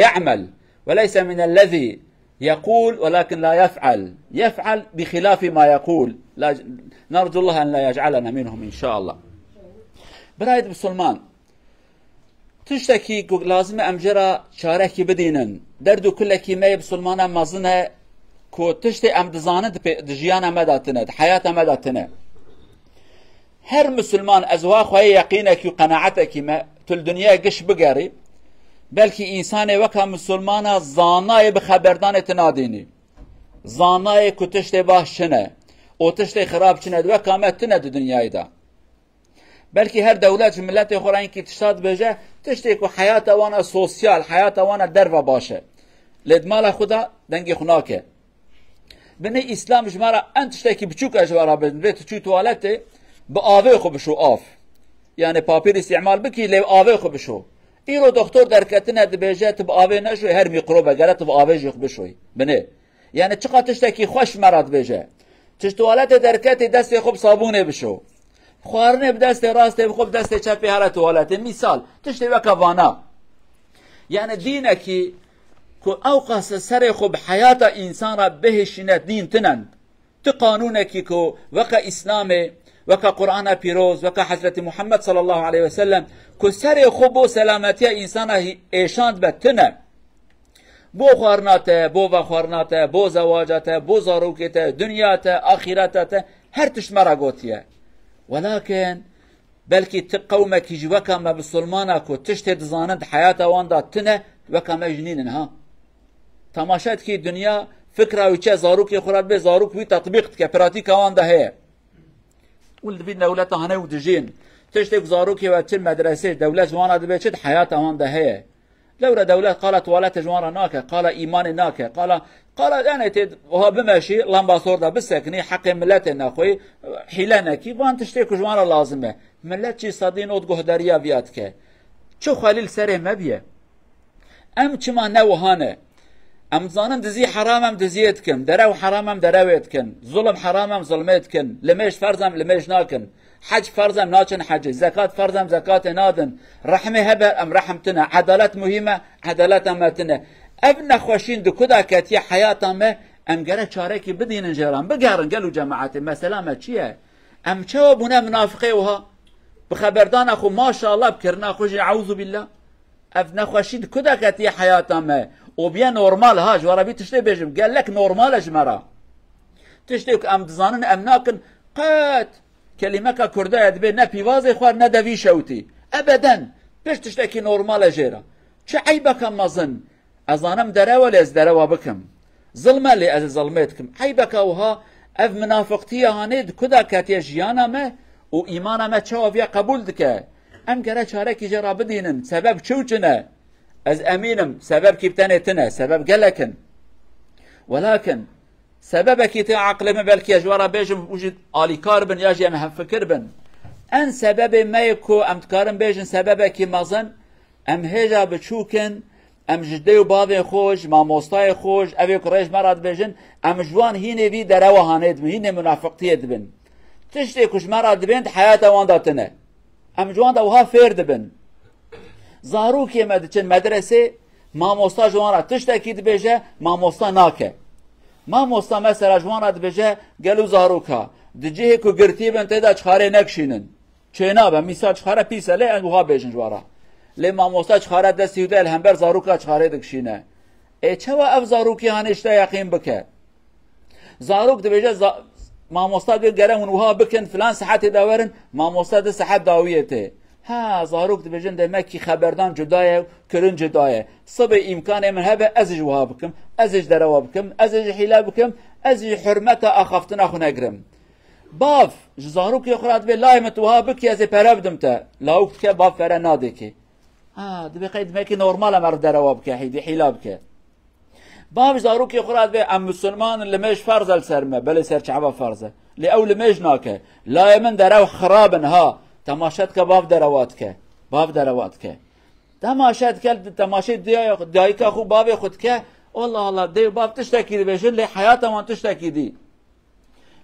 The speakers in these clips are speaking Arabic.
يعمل وليس من الذي يقول ولكن لا يفعل، يفعل بخلاف ما يقول. نرجو الله أن لا يجعلنا منهم إن شاء الله. برايد بسلمان تشتكي لازم أمجرى شاركي بدينن دردو كلكي ما بسلمان مازنه كو تشتي أم دزاند دجيانا مداتنا حياة مداتنا. هر مسلمان أزوا خواه يقينك وقناعتك ما تل دنيا قش بقاري بلكي إنسان وكا مسلمانا زاناي بخبردان تناديني زاناي كو تشتي باش شنه او تشتي خراب شنه وكا ما تنه دنياي دا. بلكي هر دولت ملت خورين كي تشتاد بجه تشتي كو حياة وانا سوسيال حياة وانا دروا باشه لدمال خدا دنگي خناكه. بني اسلام جمارا انت تشتكي بچوك اجوارا بيت تشو توالته بآوه خو بشو آف يعني پاپیر استعمال بکی لی آوه خو بشو ایرو دکتر درکتنه دبیجه تب آوه نشوی هر میکروبه گره تب آوه جیخ بشوی بنه يعني چقا تشتكي خوش مراد بيجه تش توالت دركت دست خوب صابونه بشو خوارنه بدست راست خوب دست چپی هر توالت مثال تشتي وكا وانا يعني دينكي كو اوقاس سر خوب حياة انسان را بهشنه دين تنن تقانونكي كو وكا اسلامي وكا قرآن پیروز وكا حضرت محمد صلى الله عليه وسلم كو سر خوب و سلامتي انسان ایشاند بتنه بو خوارناته بو وخوارناته بو زواجاته بو زاروكته دنياته آخرته هر تشمرا قوتيه ولكن بلكي تقومك جوكا ما بسلمانك وتشتي دزانند حياته واندا تنه وكا مجنين ها تماشات كي دنيا فكره وچه زاروكي خورد به زاروك وي تطبيق كه براتيكا واندا هي ولد بين دولته هنه ودجين تشتي زاروكي وتل مدرسه دولت وانا دبچت حياته واندا هي لورا دولت قالت ولات جوارا ناكه قال ايمان ناكه قال يعني تد وها بمشي لمبا صوردا بسكني حق ملتنا اخوي حيلانكي وان تشتكي جوارا لازمه ملت شي صدين ود قهدريا بياتك شو خليل سره مبيه ام چما نوهانه ام زانم دزي حرامم دزيتكم درو حرامم درويتكن ظلم حرامم ظلمتكن لمش فرزم لمش ناكن حج فرزم ناچن حج زكاة فرزم زكاة نادن رحمه هبر ام رحمتنا عدالت مهمة عدالت امتنا ابن خوشين دو كدا كتيا حياتا ما ام گره چاره كي بدين جيران بگارن قالوا جماعتي مثلا ما چيه ام چو بنا منافقه وها بخبردان اخو ما شاء الله بكرنا خوش اعوذ بالله ابن خوشين كدا كتيا حياتا ما وبيا نورمال هاج ورا بي تشتي بيجم قال لك نورمال جمرا تشتيك ام دزانن ام ناكن قات كلمه كرده ادبي نبي واز خوار ندوي شوتي ابدا بيش تشتكي نورمال جيرا چه عيبك مازن ازانم درا ولا از درا وبكم ظلم اللي از ظلمتكم عيبك وها اف منافقتي هانيد كدا كاتي جيانا ما و ايمانا ما چاويا قبول دك ام گره چاره کی جرا بدينن سبب چوچنه از امينم سبب كيبتنتنا سبب قالكن ولكن سببك يتي عقل ما بالك يجوارا بيجم وجد آلي كاربن ياجي ام فكر بن ان سبب ما يكو ام تكارن بيجن سببك مازن ام هجا بچوكن ام جدي وبابي خوش ما موستاي خوش ابي قريش مراد بيجن ام جوان هيني في دروا هاند هيني منافقتي دبن تشتي كش مراد بنت حياته وانداتنا ام جوان دوها فرد بن زاروكي مدچن مدرسه ما موستا جوان تشتكي دبيجه ما موستا ناكه ما موستا مثلا جوان دبيجه قالوا زاروكا دجيه كو غرتي بنت دا چخاره نكشينن چينا به مثال چخاره بيسله ان وها بيجن جوارا لما موستا چخاره دستي ودل همبر زاروكا چخاره دكشينه اي چوا اف زاروكي هانشتا يقين بك زاروك دبيجه ما موستا گرهون وها بكن فلان صحت داورن ما موستا د صحت داويته ها زاروك دبيجن دمكي خبردان جدايه كرن جدايه صب امكان من هبه ازج وها بكم ازج دروا بكم ازج حيلا بكم ازج حرمته اخفتنا خو نگرم باف زاروك يخرات به لايمت وها بك يا زي پربدمته لاوك که باف فر نادكي ها دبي قيد مكي نورمال مر دروا بك حيدي حيلا بك باف زاروك يخرات به ام مسلمان اللي مش فرض السرمه بل سر شعب فرضه لاول مش ناكه لا يمن دروا خرابن ها تماشات که باف دروات که تماشات که تماشات دیای که خوب باف خود که الله دی باف تشتکی دی بشن لی حیات من تشتکی دی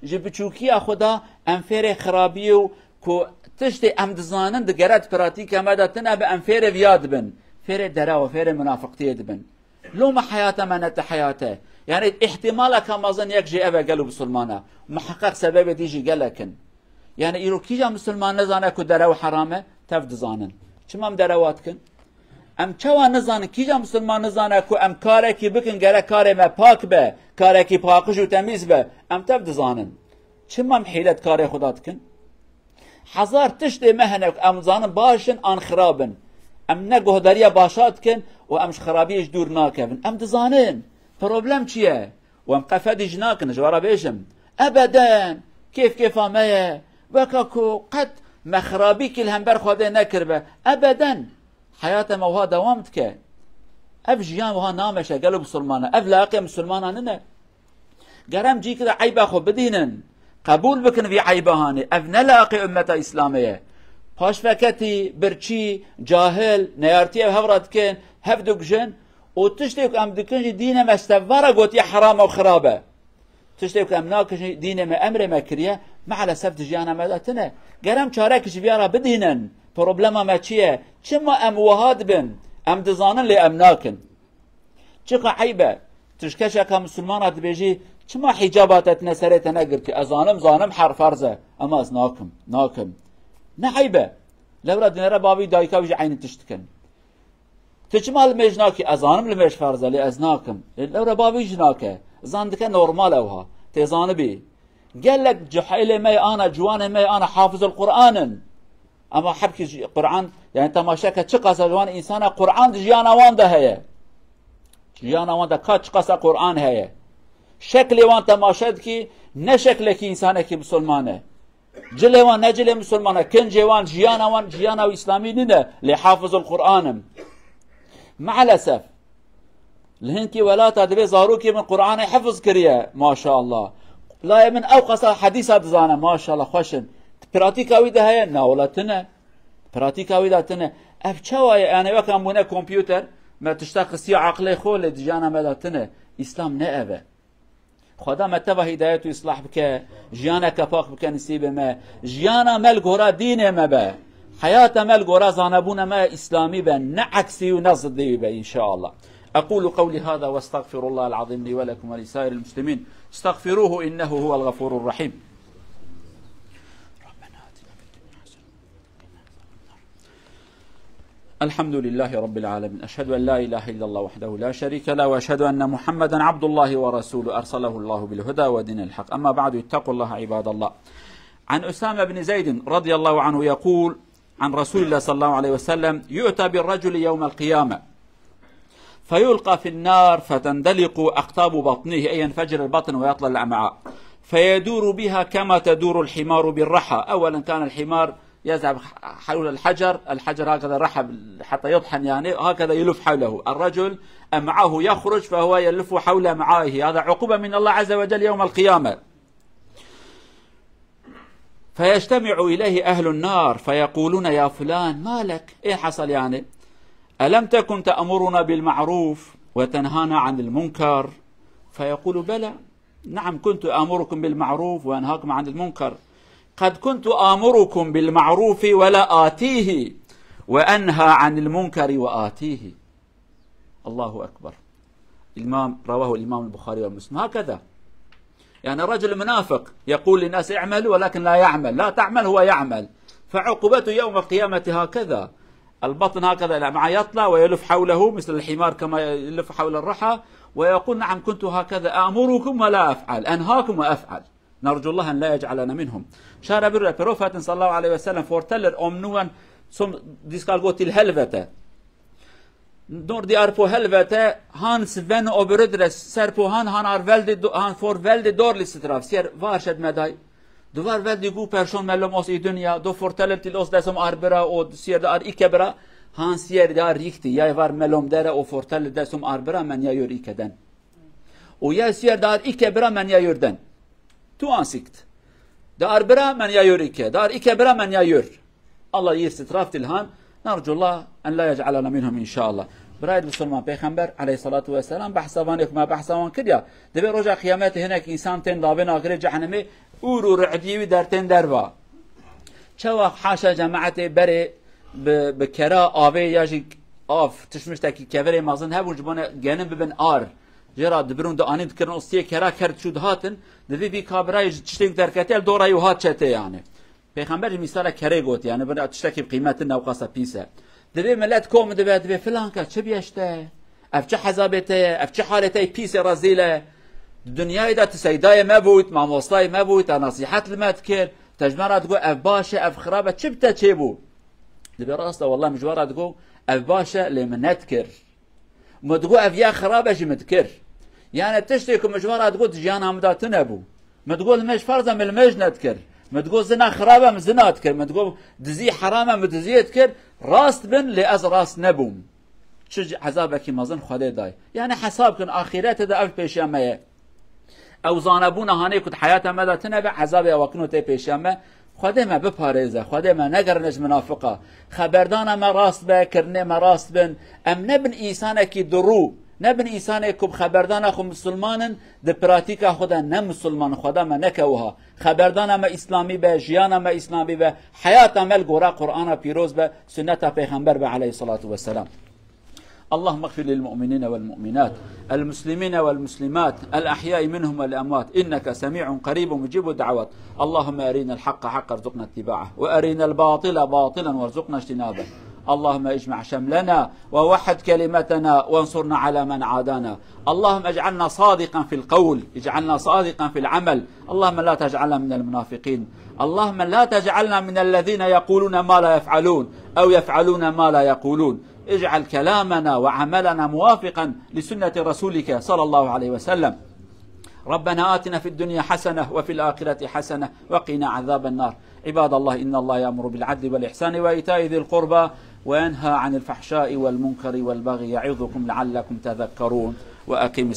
جب چوکی خدا انفیر خرابی و کو تشتی ام دزانن دگرت پراتیک امداتنا به انفیر ویاد بن فير درا وفير منافقتي دبن لو ما حياته منت حياته يعني احتمالك مازن يك جي ابا قالوا بسلمانه محقق سبب ديجي قالكن يعني ايرو كيجا مسلمان نزانه كو درا وحرامه تفد زانن چمام درواتكن ام چوا نزانن کیجا مسلمان نزانه کو ام کاره کی بکن گره کاره ما پاک به کاره کی پاکش و تمیز به ام تفد زانن چمام حیلت کاره خداتکن هزار تشت مهنک ام زانن باشن ان خرابن ام نه گهداریا باشات کن و امش خرابیش دور ناکبن ام دزانن پروبلم چیه و ام قفدیش ناکن جوارا بیشم ابدا كيف ما وكاكو قد مخرابي كل هم بر خواده نكربه ابدا حياته موها دوامتك اف جيان وها نامشه قالوا بسلمانه اف لاقي مسلمانه ننه قرم جي كده عيبه خو بدينن قبول بكن في عيبه هاني اف نلاقي امه اسلاميه باش فكتي برچي جاهل نيارتي هفرت كن هفدك جن وتشتيك ام دكنجي دينه مستوره قوت يا حرام وخرابه تشتيك ام ناكش دينه ما امر ما كريه ما على سفت جيانا مداتنا قرم چاركش بيارا بدينن بروبلما ما چيه چما ام وهاد بن ام دزانن لي ام ناكن چقا عيبه تشكشك مسلمانات بيجي چما حجابات نسرت نقرتي ازانم زانم حرف فرزه اما از ناكم نعيبه لورا دينرا بابي دايكا بيجي عين تشتكن تجمال مجناكي ازانم لمش فرزه لي ازناكم لورا بابي جناكه زاندك نورمال اوها تزان بي قال لك جحيل مي انا جوان مي انا حافظ القران اما حبكي قران يعني تماشاك تشقص جوان انسان قران جيانا وانده هي جيانا وانده كاتشقص قران هي شكل وان تماشد كي نشكلك انسان كي مسلمانه جلي وان نجلي مسلمانه كن جوان جيانا وان جيانا واسلامي نده لحافظ القران مع الاسف لهنكي ولا تدبي زاروكي من قرآن حفظ كريه ما شاء الله لا من اوقص حديثات زانه ما شاء الله خوشن براتيكا ويدا هي ناولتنا براتيكا ويدا تنا افچوا انا وكان بنا كمبيوتر ما تشتاق سي عقلي خول دجانا مداتنا اسلام نأبه خدا متبه هدايته اصلاح بك جيانا كفاق بك نسيب ما جيانا مل غورا دين ما با حياه مل غورا زانبون ما اسلامي با نعكسي ونصدي با ان شاء الله أقول قولي هذا واستغفر الله العظيم لي ولكم ولسائر المسلمين استغفروه إنه هو الغفور الرحيم الحمد لله رب العالمين أشهد أن لا إله إلا الله وحده لا شريك له وأشهد أن محمدا عبد الله ورسوله أرسله الله بالهدى ودين الحق أما بعد اتقوا الله عباد الله عن أسامة بن زيد رضي الله عنه يقول عن رسول الله صلى الله عليه وسلم يؤتى بالرجل يوم القيامة فيلقى في النار فتندلق أقطاب بطنه أي ينفجر البطن ويطلع الأمعاء فيدور بها كما تدور الحمار بالرحى أولا كان الحمار يذهب حول الحجر هكذا رحى حتى يطحن يعني هكذا يلف حوله الرجل أمعاه يخرج فهو يلف حول أمعائه هذا عقوبة من الله عز وجل يوم القيامة فيجتمع إليه أهل النار فيقولون يا فلان ما لك إيه حصل يعني ألم تكن تأمرنا بالمعروف وتنهانا عن المنكر فيقول بلى نعم كنت آمركم بالمعروف وأنهاكم عن المنكر قد كنت آمركم بالمعروف ولا آتيه وأنهى عن المنكر وآتيه الله أكبر رواه الإمام البخاري ومسلم هكذا يعني الرجل منافق يقول للناس اعملوا ولكن لا يعمل لا تعمل هو يعمل فعقوبته يوم القيامة هكذا البطن هكذا الأمعاء يطلع ويلف حوله مثل الحمار كما يلف حول الرحى ويقول نعم كنت هكذا آمركم ولا أفعل أنهاكم وأفعل نرجو الله أن لا يجعلنا منهم شارع برا بروفات صلى الله عليه وسلم فورتلر أمنوان سم ديسكال قوت الهلفة نور دي أربو هلفة هان سفن أوبردرس سربو هان أرفلد هان فور فلد دور لستراف سير وارشد مداي دوار ولدی گو پرشون ملم از دنیا دو فرتلم تیل از دستم آربرا و سیر دار ایکبرا هان سیر دار ریختی یا وار ملم داره و فرتل دستم آربرا من یا یوری کدن و یا سیر دار ایکبرا من یا یوردن تو آنسیکت دار برا من یا یوری که دار ایکبرا من یا یور الله يستراف تلهان نرجو الله أن لا يجعلنا منهم إن شاء الله برايد مسلمان پیغمبر عليه الصلاة والسلام بحثوانك ما بحثوان كريا دبي رجع قيامات هناك إنسان تين ضابين آخر جهنمي اورو رعديوي در تين دروا چوا حاشا جماعت بري بكرا آوه ياجي آف تشمشتکی کبری مازن هبون جبانه گنم ببن آر جرا دبرون دو آنید کرن استیه کرا کرد شود هاتن دوی بی کابرای تشتین درکتیل دورای و هات چته یعنی پیغمبر مثال کره گوت یعنی بنا تشتکی قیمت نوقاسه پیسه دوی ملت کوم دوی فلان که چه بیشته اف چه حزابته اف چه حالته پیس رزیله دنیای دا تسیدای مبود ماموستای مبود نصیحت لمت کرد تجمرات گو اف باشه اف خرابه چه بتا چه بود دوی راسته والله مجوارات گو اف باشه لمنت کرد مدگو اف یا خرابه جمد کرد يعني تشتكي مجوارة تقول جيانا مداتنا ابو ما تقول مش فرضا من المج نذكر ما تقول زنا خرابه من زنا تذكر ما تقول دزي حرامه من دزي تذكر راس بن لاز راس نبوم تشج عذابك ما ظن خدي داي يعني حسابكن اخرات ده اف بيشامه او زانبونا هاني كنت حياتها مداتنا بعذاب وكنو تي بيشامه خدي ما بپاريزه خدي ما نگرنج منافقه خبردان ما راست به کرنه ما راست بن ام نبن انسانك درو نبن انسان کب خبردان خو مسلمانن د پراتیکا خدا نه مسلمان خدا ما نکوها خبردان ما اسلامی به جیان ما اسلامی به حیات عمل گورا قرآن پیروز به سنت پیغمبر به علیه الصلاة والسلام. اللهم اغفر للمؤمنين والمؤمنات المسلمين والمسلمات الأحياء منهم والأموات إنك سميع قريب مجيب الدعوات. اللهم أرنا الحق حقا ارزقنا اتباعه وأرنا الباطل باطلا وارزقنا اجتنابه. اللهم اجمع شملنا ووحد كلمتنا وانصرنا على من عادانا. اللهم اجعلنا صادقا في القول اجعلنا صادقا في العمل. اللهم لا تجعلنا من المنافقين. اللهم لا تجعلنا من الذين يقولون ما لا يفعلون أو يفعلون ما لا يقولون. اجعل كلامنا وعملنا موافقا لسنة رسولك صلى الله عليه وسلم. ربنا آتنا في الدنيا حسنة وفي الآخرة حسنة وقنا عذاب النار. عباد الله إن الله يأمر بالعدل والإحسان وإيتاء ذي القربى وينهى عن الفحشاء والمنكر والبغي يعظكم لعلكم تذكرون وأقم